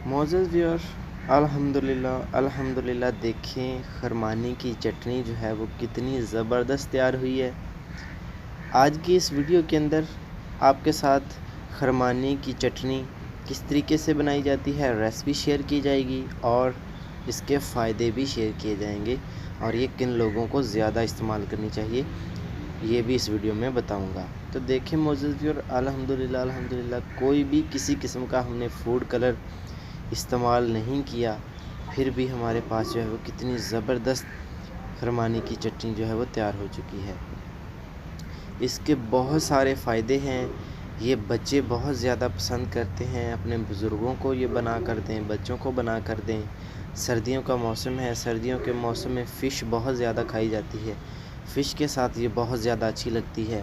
मोअज़्ज़ज़ viewer, अल्हम्दुलिल्लाह देखें खरमानी की चटनी जो है वो कितनी ज़बरदस्त तैयार हुई है। आज की इस वीडियो के अंदर आपके साथ खरमानी की चटनी किस तरीके से बनाई जाती है रेसिपी शेयर की जाएगी और इसके फ़ायदे भी शेयर किए जाएंगे और ये किन लोगों को ज़्यादा इस्तेमाल करनी चाहिए ये भी इस वीडियो में बताऊंगा। तो देखें मोअज़्ज़ज़ व्यूअर, अल्हम्दुलिल्लाह कोई भी किसी किस्म का हमने फूड कलर इस्तेमाल नहीं किया, फिर भी हमारे पास जो है वो कितनी ज़बरदस्त खरमानी की चटनी जो है वो तैयार हो चुकी है। इसके बहुत सारे फ़ायदे हैं। ये बच्चे बहुत ज़्यादा पसंद करते हैं, अपने बुज़ुर्गों को ये बना कर दें, बच्चों को बना कर दें। सर्दियों का मौसम है, सर्दियों के मौसम में फ़िश बहुत ज़्यादा खाई जाती है, फ़िश के साथ ये बहुत ज़्यादा अच्छी लगती है।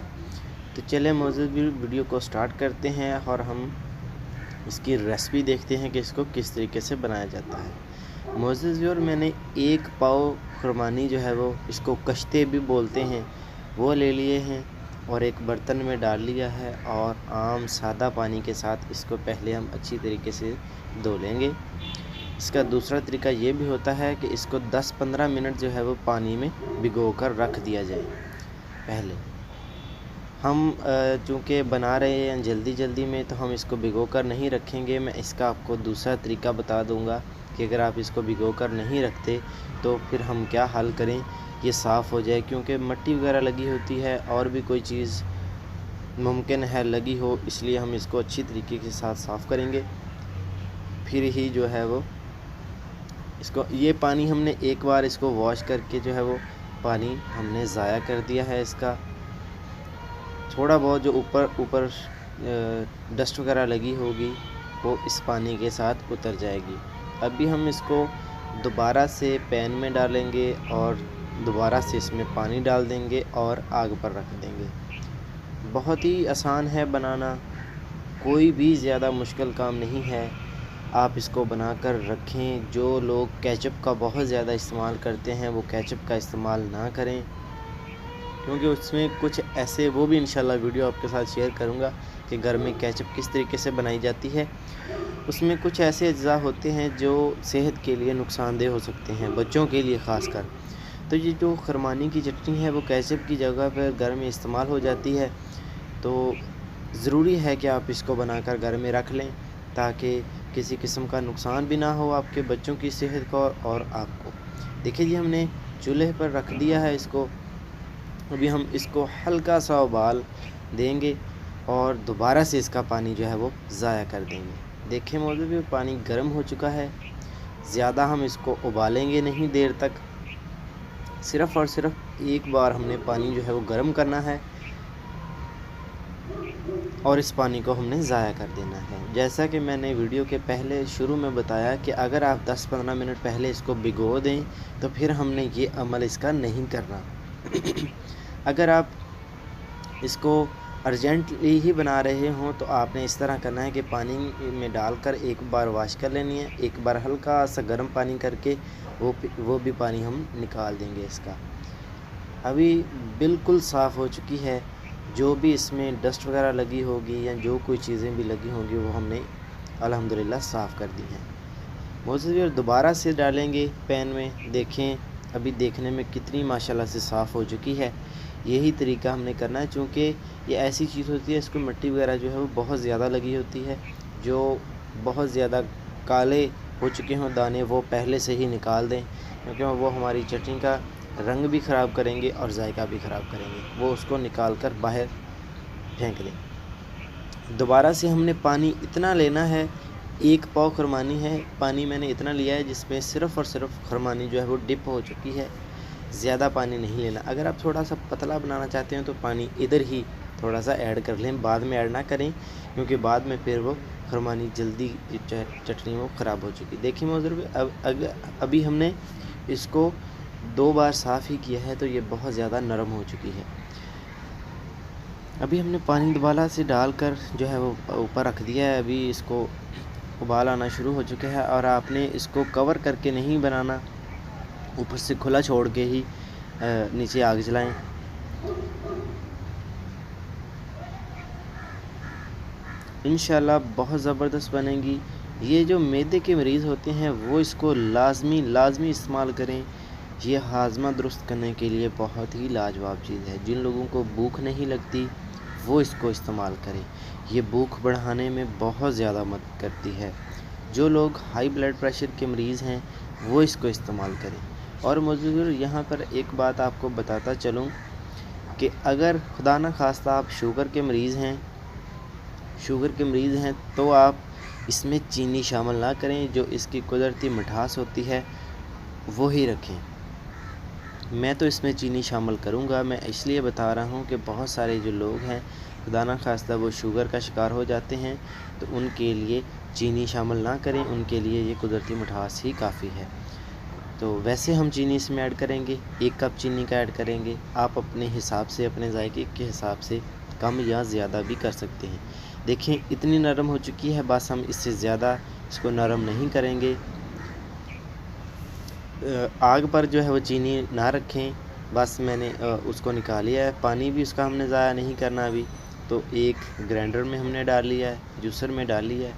तो चलें मोअज़्ज़ज़ वीडियो को स्टार्ट करते हैं और हम इसकी रेसिपी देखते हैं कि इसको किस तरीके से बनाया जाता है। मोअज़्ज़ज़ व्यूअर, मैंने 1 पाव खुरमानी जो है वो, इसको कश्ते भी बोलते हैं, वो ले लिए हैं और एक बर्तन में डाल लिया है और आम सादा पानी के साथ इसको पहले हम अच्छी तरीके से धो लेंगे। इसका दूसरा तरीका ये भी होता है कि इसको 10-15 मिनट जो है वो पानी में भिगो कर रख दिया जाए। पहले हम चूँकि बना रहे हैं जल्दी में, तो हम इसको भिगो कर नहीं रखेंगे। मैं इसका आपको दूसरा तरीका बता दूंगा कि अगर आप इसको भिगो कर नहीं रखते तो फिर हम क्या हल करें, ये साफ़ हो जाए, क्योंकि मिट्टी वगैरह लगी होती है और भी कोई चीज़ मुमकिन है लगी हो, इसलिए हम इसको अच्छी तरीके के साथ साफ़ करेंगे। फिर ही जो है वो इसको, ये पानी हमने एक बार इसको वॉश करके जो है वो पानी हमने ज़ाया कर दिया है। इसका थोड़ा बहुत जो ऊपर डस्ट वगैरह लगी होगी वो इस पानी के साथ उतर जाएगी। अभी हम इसको दोबारा से पैन में डालेंगे और दोबारा से इसमें पानी डाल देंगे और आग पर रख देंगे। बहुत ही आसान है बनाना, कोई भी ज़्यादा मुश्किल काम नहीं है। आप इसको बनाकर रखें। जो लोग केचप का बहुत ज़्यादा इस्तेमाल करते हैं वो केचप का इस्तेमाल ना करें, क्योंकि उसमें कुछ ऐसे, वो भी इंशाल्लाह वीडियो आपके साथ शेयर करूंगा कि घर में केचप किस तरीके से बनाई जाती है। उसमें कुछ ऐसे अज्जा होते हैं जो सेहत के लिए नुकसानदेह हो सकते हैं, बच्चों के लिए ख़ास कर। तो ये जो खरमानी की चटनी है वो केचप की जगह पर घर में इस्तेमाल हो जाती है। तो ज़रूरी है कि आप इसको बनाकर घर में रख लें ताकि किसी किस्म का नुकसान भी ना हो आपके बच्चों की सेहत को और आपको। देखिए जी, हमने चूल्हे पर रख दिया है इसको। अभी हम इसको हल्का सा उबाल देंगे और दोबारा से इसका पानी जो है वो ज़ाया कर देंगे। देखें मौजूद भी पानी गर्म हो चुका है। ज़्यादा हम इसको उबालेंगे नहीं देर तक, सिर्फ़ और सिर्फ एक बार हमने पानी जो है वो गर्म करना है और इस पानी को हमने ज़ाया कर देना है। जैसा कि मैंने वीडियो के पहले शुरू में बताया कि अगर आप 10-15 मिनट पहले इसको भिगो दें तो फिर हमने ये अमल इसका नहीं करना। अगर आप इसको अर्जेंटली ही बना रहे हों तो आपने इस तरह करना है कि पानी में डालकर एक बार वॉश कर लेनी है, एक बार हल्का सा गर्म पानी करके वो भी पानी हम निकाल देंगे इसका। अभी बिल्कुल साफ़ हो चुकी है। जो भी इसमें डस्ट वगैरह लगी होगी या जो कोई चीज़ें भी लगी होंगी वो हमने अल्हम्दुलिल्लाह साफ़ कर दी हैं। मोज़्ज़ज़ दोबारा से डालेंगे पैन में। देखें अभी देखने में कितनी माशाल्लाह से साफ़ हो चुकी है। यही तरीका हमने करना है, चूँकि ये ऐसी चीज़ होती है इसको मिट्टी वगैरह जो है वो बहुत ज़्यादा लगी होती है। जो बहुत ज़्यादा काले हो चुके हों दाने वो पहले से ही निकाल दें, क्योंकि वो हमारी चटनी का रंग भी ख़राब करेंगे और जायका भी ख़राब करेंगे। वो उसको निकाल कर बाहर फेंक दें। दोबारा से हमने पानी इतना लेना है, 1 पाव खुरमानी है, पानी मैंने इतना लिया है जिसमें सिर्फ़ और सिर्फ खुरमानी जो है वो डिप हो चुकी है। ज़्यादा पानी नहीं लेना। अगर आप थोड़ा सा पतला बनाना चाहते हैं तो पानी इधर ही थोड़ा सा ऐड कर लें, बाद में ऐड ना करें, क्योंकि बाद में फिर वो खुरमानी जल्दी चटनी वो ख़राब हो चुकी। देखिए मौजूद अभी हमने इसको 2 बार साफ़ ही किया है तो ये बहुत ज़्यादा नरम हो चुकी है। अभी हमने पानी दोबारा से डालकर जो है वो ऊपर रख दिया है। अभी इसको उबाल आना शुरू हो चुका है और आपने इसको कवर करके नहीं बनाना, ऊपर से खुला छोड़ के ही नीचे आग जलाएं। इंशाल्लाह बहुत ज़बरदस्त बनेगी। ये जो मैदे के मरीज़ होते हैं वो इसको लाजमी इस्तेमाल करें। ये हाजमा दुरुस्त करने के लिए बहुत ही लाजवाब चीज़ है। जिन लोगों को भूख नहीं लगती वो इसको इस्तेमाल करें। ये भूख बढ़ाने में बहुत ज़्यादा मदद करती है। जो लोग हाई ब्लड प्रेशर के मरीज़ हैं वो इसको इस्तेमाल करें। और मौजूद यहाँ पर एक बात आपको बताता चलूँ कि अगर खुदा न खास्ता आप शुगर के मरीज़ हैं तो आप इसमें चीनी शामिल ना करें। जो इसकी कुदरती मिठास होती है वो ही रखें। मैं तो इसमें चीनी शामिल करूँगा। मैं इसलिए बता रहा हूँ कि बहुत सारे जो लोग हैं खुदा न खास्ता वो शुगर का शिकार हो जाते हैं, तो उनके लिए चीनी शामिल ना करें। उनके लिए ये कुदरती मिठास ही काफ़ी है। तो वैसे हम चीनी इसमें ऐड करेंगे, 1 कप चीनी का ऐड करेंगे। आप अपने हिसाब से, अपने जायके के हिसाब से कम या ज़्यादा भी कर सकते हैं। देखिए इतनी नरम हो चुकी है, बस हम इससे ज़्यादा इसको नरम नहीं करेंगे। आग पर जो है वो चीनी ना रखें। बस मैंने उसको निकाल लिया है। पानी भी उसका हमने ज़ाया नहीं करना अभी। तो एक ग्राइंडर में हमने डाल लिया है, जूसर में डाल लिया है।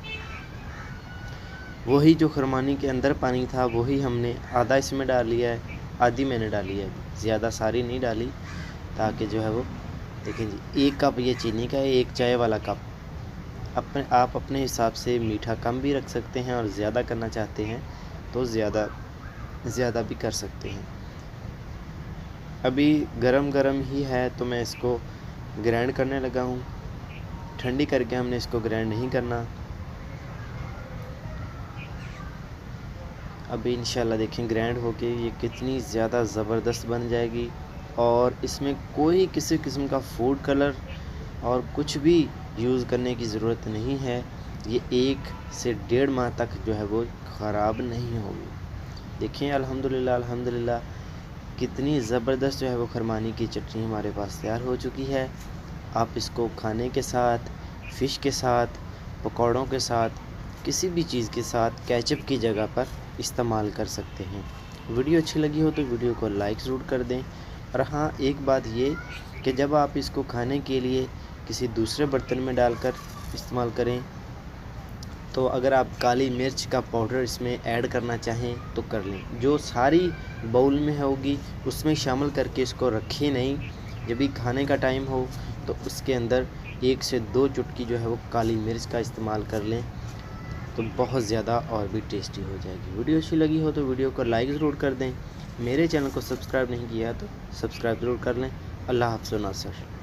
वही जो खरमानी के अंदर पानी था वही हमने आधा इसमें डाल लिया है, आधी मैंने डाली है, ज़्यादा सारी नहीं डाली, ताकि जो है वो देखें जी 1 कप ये चीनी का है, 1 चाय वाला कप। आप अपने हिसाब से मीठा कम भी रख सकते हैं और ज़्यादा करना चाहते हैं तो ज़्यादा भी कर सकते हैं। अभी गरम ही है तो मैं इसको ग्राइंड करने लगा हूँ। ठंडी करके हमने इसको ग्राइंड नहीं करना। अभी इंशाल्लाह देखें ग्राइंड होके ये कितनी ज़्यादा ज़बरदस्त बन जाएगी। और इसमें कोई किसी किस्म का फूड कलर और कुछ भी यूज़ करने की ज़रूरत नहीं है। ये 1 से 1.5 माह तक जो है वो ख़राब नहीं होगी। देखें अल्हम्दुलिल्लाह कितनी ज़बरदस्त जो है वो खरमानी की चटनी हमारे पास तैयार हो चुकी है। आप इसको खाने के साथ, फ़िश के साथ, पकौड़ों के साथ, किसी भी चीज़ के साथ केचप की जगह पर इस्तेमाल कर सकते हैं। वीडियो अच्छी लगी हो तो वीडियो को लाइक ज़रूर कर दें। और हाँ, एक बात ये कि जब आप इसको खाने के लिए किसी दूसरे बर्तन में डालकर इस्तेमाल करें, तो अगर आप काली मिर्च का पाउडर इसमें ऐड करना चाहें तो कर लें। जो सारी बाउल में होगी उसमें शामिल करके इसको रखें नहीं। जब भी खाने का टाइम हो तो उसके अंदर 1 से 2 चुटकी जो है वो काली मिर्च का इस्तेमाल कर लें, तो बहुत ज़्यादा और भी टेस्टी हो जाएगी। वीडियो अच्छी लगी हो तो वीडियो को लाइक ज़रूर कर दें। मेरे चैनल को सब्सक्राइब नहीं किया तो सब्सक्राइब ज़रूर कर लें। अल्लाह हाफ़िज़।